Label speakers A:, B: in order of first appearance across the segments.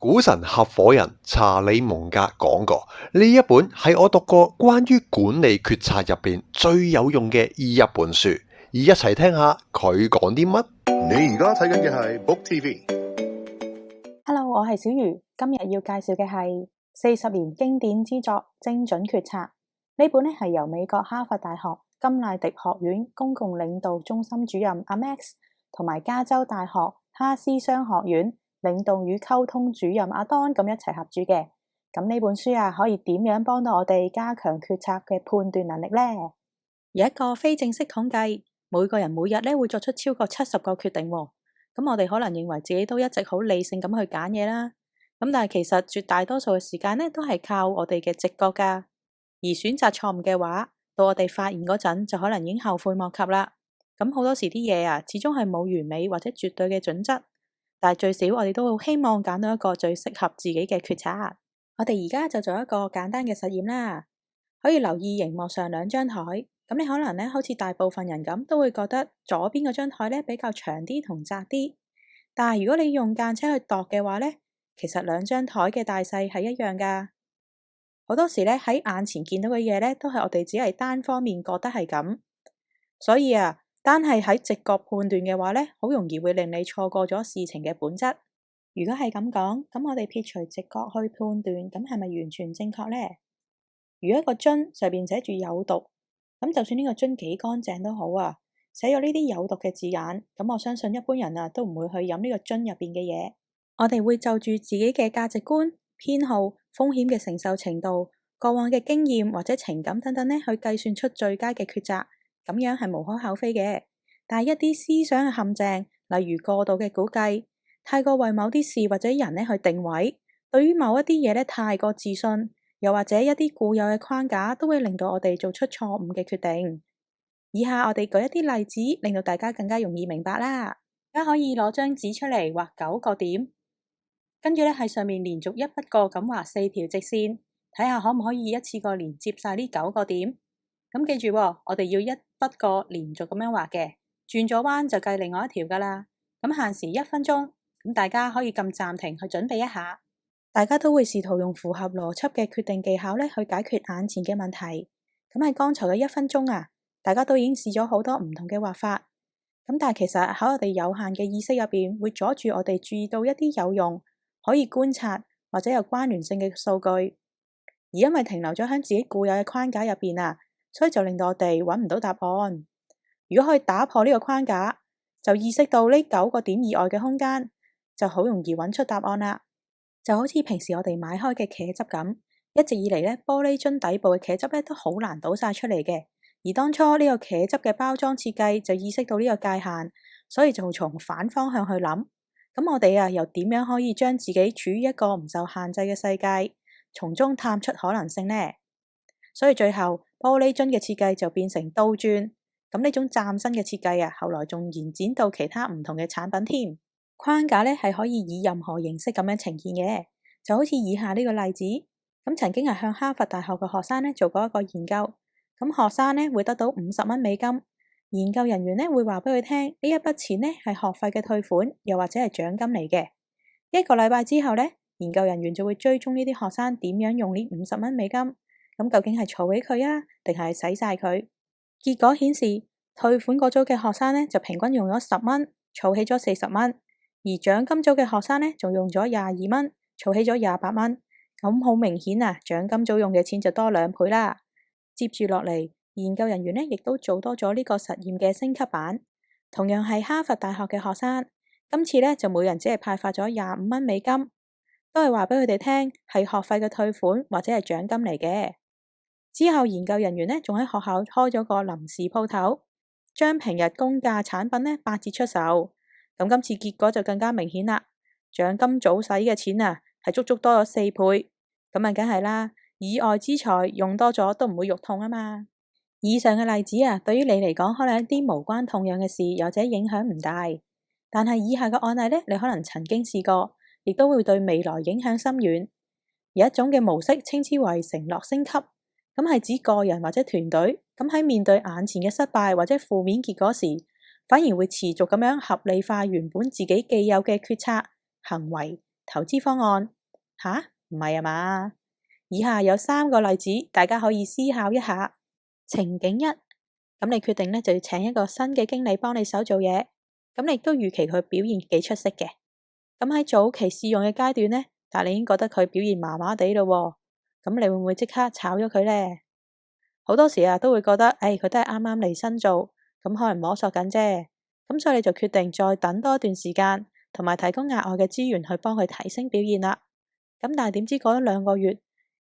A: 股神合夥人查理蒙格講過，呢一本係我讀過關於管理決策入邊最有用嘅一本書，而一齊聽下佢講啲乜。
B: 你而家睇緊嘅係 Book TV。Hello，
C: 我係小魚，今日要介紹嘅係40年經典之作《精準決策》。呢本係由美國哈佛大學甘迺迪學院公共領導中心主任阿 Max 同埋加州大學哈斯商學院領導與溝通主任阿 Don 咁一齊合著嘅。咁呢本書可以點樣幫到我哋加強決策嘅判斷能力呢？有一個非正式統計，每個人每日會作出超過70個決定。咁我哋可能認為自己都一直好理性咁去揀嘢啦。咁但係其實絕大多數嘅時間都係靠我哋嘅直覺噶。而選擇錯誤嘅話，到我哋發現嗰陣就可能已經後悔莫及啦。咁好多時啲嘢始終係冇完美或者絕對嘅準則，但係最少我哋都好希望揀到一個最適合自己嘅決策。我哋而家就做一個簡單嘅實驗啦，可以留意熒幕上兩張台。咁你可能好似大部分人咁，都會覺得左邊嗰張台比較長啲同窄啲。但係如果你用間尺去度嘅話其實兩張台嘅大細係一樣噶。好多時喺眼前見到嘅嘢都係我哋只係單方面覺得係咁，所以單係喺直覺判斷嘅話好容易會令你錯過咗事情嘅本質。如果係咁講，咁我哋撇除直覺去判斷，咁係咪完全正確呢？如果一個樽上邊寫住有毒，咁就算呢個樽幾乾淨都好寫咗呢啲有毒嘅字眼，咁我相信一般人都唔會去飲呢個樽入邊嘅嘢。我哋會就住自己嘅價值觀、偏好、風險嘅承受程度、過往嘅經驗或者情感等等去計算出最佳嘅抉擇，咁樣係無可厚非嘅。但係一啲思想嘅陷阱，例如過度嘅估計、太過為某啲事或者人去定位，對於某一啲嘢太過自信，又或者一啲固有嘅框架，都會令到我哋做出錯誤嘅決定。以下我哋舉一啲例子，令到大家更加容易明白啦。大家可以攞張紙出嚟畫9個點。跟住喺上面連續一筆過咁畫4條直線，睇下可唔可以一次過連接晒呢9個點。咁記住我哋要一筆過連續咁樣畫嘅，轉咗彎就計另外一條噶啦。咁限時1分鐘，咁大家可以撳暫停去準備一下。大家都會試圖用符合邏輯嘅決定技巧去解決眼前嘅問題。咁喺剛才嘅1分鐘大家都已經試咗好多唔同嘅畫法。咁但係其實喺我哋有限嘅意識入邊，會阻住我哋注意到一啲有用、可以觀察或者有關聯性嘅數據，而因為停留咗喺自己固有嘅框架入邊所以就令到我哋揾唔到答案。如果可以打破呢個框架，就意識到呢9個點以外嘅空間，就好容易揾出答案啦。就好似平時我哋買開嘅茄汁咁，一直以嚟玻璃樽底部嘅茄汁都好難倒晒出嚟嘅。而當初呢個茄汁嘅包裝設計就意識到呢個界限，所以就從反方向去諗。咁我哋又點樣可以將自己處於一個唔受限制嘅世界，從中探出可能性呢？所以最後玻璃樽嘅設計就變成倒轉。咁呢種嶄新嘅設計後來仲延展到其他唔同嘅產品添。框架係可以以任何形式咁樣呈現嘅，就好似以下呢個例子。咁曾經向哈佛大學嘅學生做過一個研究。咁學生會得到50蚊美金，研究人員會話俾佢聽，呢一筆錢係學費嘅退款，又或者係獎金嚟嘅。1個禮拜之後研究人員就會追蹤呢啲學生點樣用呢50蚊美金，咁究竟係儲起佢定係使晒佢？結果顯示，退款嗰組嘅學生就平均用咗10蚊，儲起咗40蚊，而獎金組嘅學生仲用咗22蚊，儲起咗28蚊。咁好明顯獎金組用嘅錢就多2倍啦。接住落嚟，研究人員亦都做多咗呢個實驗嘅升級版，同樣係哈佛大學嘅學生，今次就每人只係派發咗25蚊美金，都係話俾佢哋聽係學費嘅退款或者係獎金嚟嘅。之後研究人員仲喺學校開咗個臨時鋪頭，將平日公價產品8折出售。咁今次結果就更加明顯啦，獎金組使嘅錢係足足多咗4倍，咁梗係啦。以外之財用多咗都唔會肉痛啊嘛。以上嘅例子對於你嚟講可能一啲無關痛癢嘅事，又或者影響唔大。但係以下嘅案例你可能曾經試過，亦都會對未來影響深遠。有一種嘅模式稱之為承諾升級，咁係指個人或者團隊咁喺面對眼前嘅失敗或者負面結果時，反而會持續咁樣合理化原本自己既有嘅決策、行為、投資方案。吓，唔係啊嘛？以下有3個例子，大家可以思考一下。情景1，咁你決定咧就要請一個新嘅經理幫你手做嘢，咁你亦都預期佢表現幾出色嘅。咁喺早期試用嘅階段呢，但你已經覺得佢表現麻麻地咯，咁你會唔會即刻炒咗佢呢？好多時都會覺得，佢都係啱啱嚟新做，咁可能摸索緊啫，咁所以你就決定再等多一段時間，同埋提供額外嘅資源去幫佢提升表現啦。咁但係點知過咗2個月，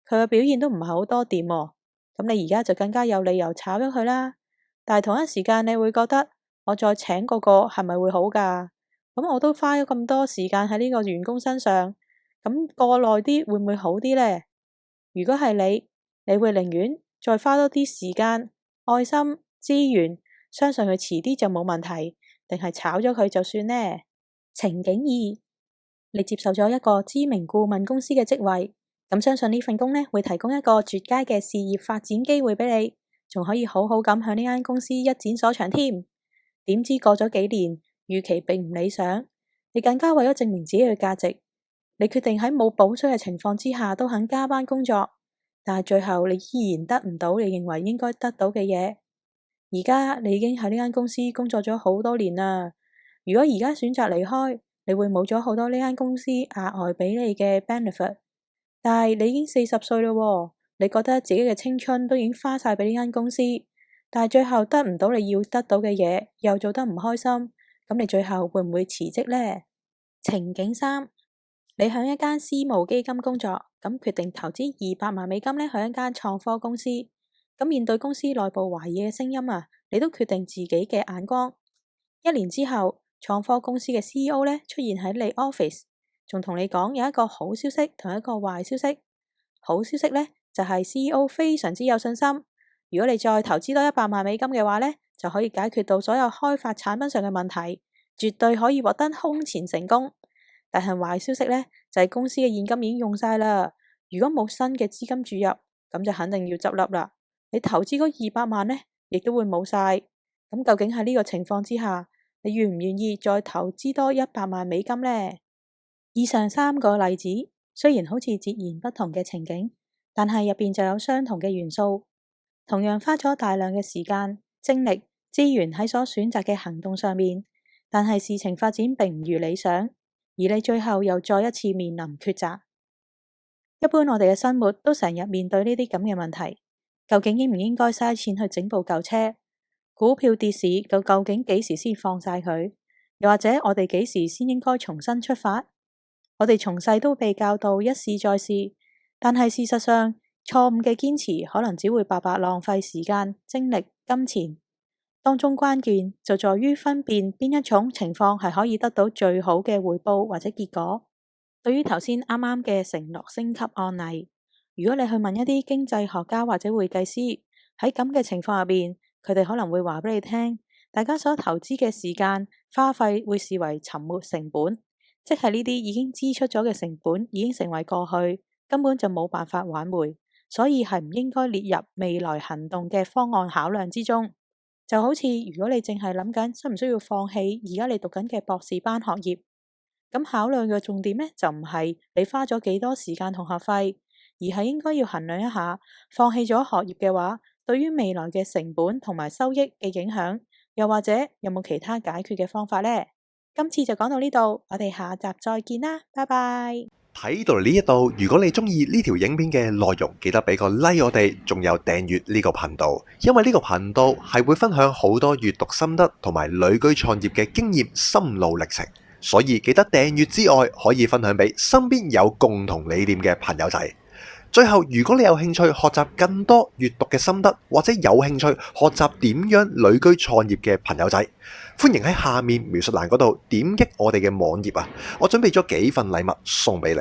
C: 佢嘅表現都唔係好多掂喎，咁你而家就更加有理由炒咗佢啦。但係同一時間你會覺得，我再請個係咪會好㗎？咁我都花咗咁多時間喺呢個員工身上，咁過耐啲會唔會好啲呢？如果係你會寧願再花多啲時間、愛心、資源，相信佢遲啲就冇問題，定係炒咗佢就算呢？情景2，你接受咗一個知名顧問公司嘅職位，咁相信呢份工呢會提供一個絕佳嘅事業發展機會俾你，仲可以好好咁向呢間公司一展所長添。點知過咗幾年，預期並唔理想，你更加為咗證明自己嘅價值，你決定喺冇補水嘅情況之下都肯加班工作，但係最後你依然得唔到你認為應該得到嘅嘢。而家你已經喺呢間公司工作咗好多年啦，如果而家選擇離開，你會冇咗好多呢間公司額外俾你嘅 benefit， 但係你已經40歲咯，你覺得自己嘅青春都已經花晒俾呢間公司，但係最後得唔到你要得到嘅嘢，又做得唔開心，咁你最後會唔會辭職呢？情景3，你喺一間私募基金工作，咁決定投資200萬美金咧去一間創科公司，咁面對公司內部懷疑嘅聲音你都決定自己嘅眼光。1年之後，創科公司嘅 CEO 咧出現喺你 office， 仲同你講有一個好消息同一個壞消息。好消息咧就係 CEO 非常之有信心，如果你再投資多100萬美金嘅話咧，就可以解決到所有開發產品上嘅問題，絕對可以獲得空前成功。但係壞消息咧就係公司嘅現金已經用晒啦，如果冇新嘅資金注入，咁就肯定要執笠啦。你投資嗰200萬咧，亦都會冇晒。咁究竟喺呢個情況之下，你願唔願意再投資多100萬美金呢？以上3個例子雖然好似截然不同嘅情景，但係入邊就有相同嘅元素，同樣花咗大量嘅時間、精力、資源喺所選擇嘅行動上面，但係事情發展並唔如理想，而你最後又再一次面臨抉擇。一般我哋嘅生活都成日面對呢啲咁嘅問題，究竟應唔應該嘥錢去整部舊車？股票跌市究竟幾時先放晒佢？又或者我哋幾時先應該重新出發？我哋從細都被教導一試再試，但係事實上錯誤嘅堅持可能只會白白浪費時間、精力、金錢。當中關鍵就在於分辨邊一種情況係可以得到最好嘅回報或者結果。對於頭先啱啱嘅承諾升級案例，如果你去問一啲經濟學家或者會計師，喺咁嘅情況入邊，佢哋可能會話俾你聽，大家所投資嘅時間花費會視為沉沒成本，即係呢啲已經支出咗嘅成本已經成為過去，根本就冇辦法挽回，所以係唔應該列入未來行動嘅方案考量之中。就好似如果你淨係諗緊需唔需要放棄而家你讀緊嘅博士班學業，咁考慮嘅重點呢，就唔係你花咗幾多時間同學費，而係應該要衡量一下放棄咗學業嘅話，對於未來嘅成本同埋收益嘅影響，又或者有冇其他解決嘅方法呢？今次就講到呢度，我哋下集再見啦，拜拜。
A: 睇到呢一度，如果你中意呢條影片嘅內容，記得俾個 like 我哋，仲有訂閱呢個頻道，因為呢個頻道係會分享好多閱讀心得同埋旅居創業嘅經驗心路歷程，所以記得訂閱之外，可以分享俾身邊有共同理念嘅朋友仔。最後，如果你有興趣學習更多閱讀嘅心得，或者有興趣學習點樣旅居創業嘅朋友仔，歡迎喺下面描述欄嗰度點擊我哋嘅網頁啊！我準備咗幾份禮物送俾你。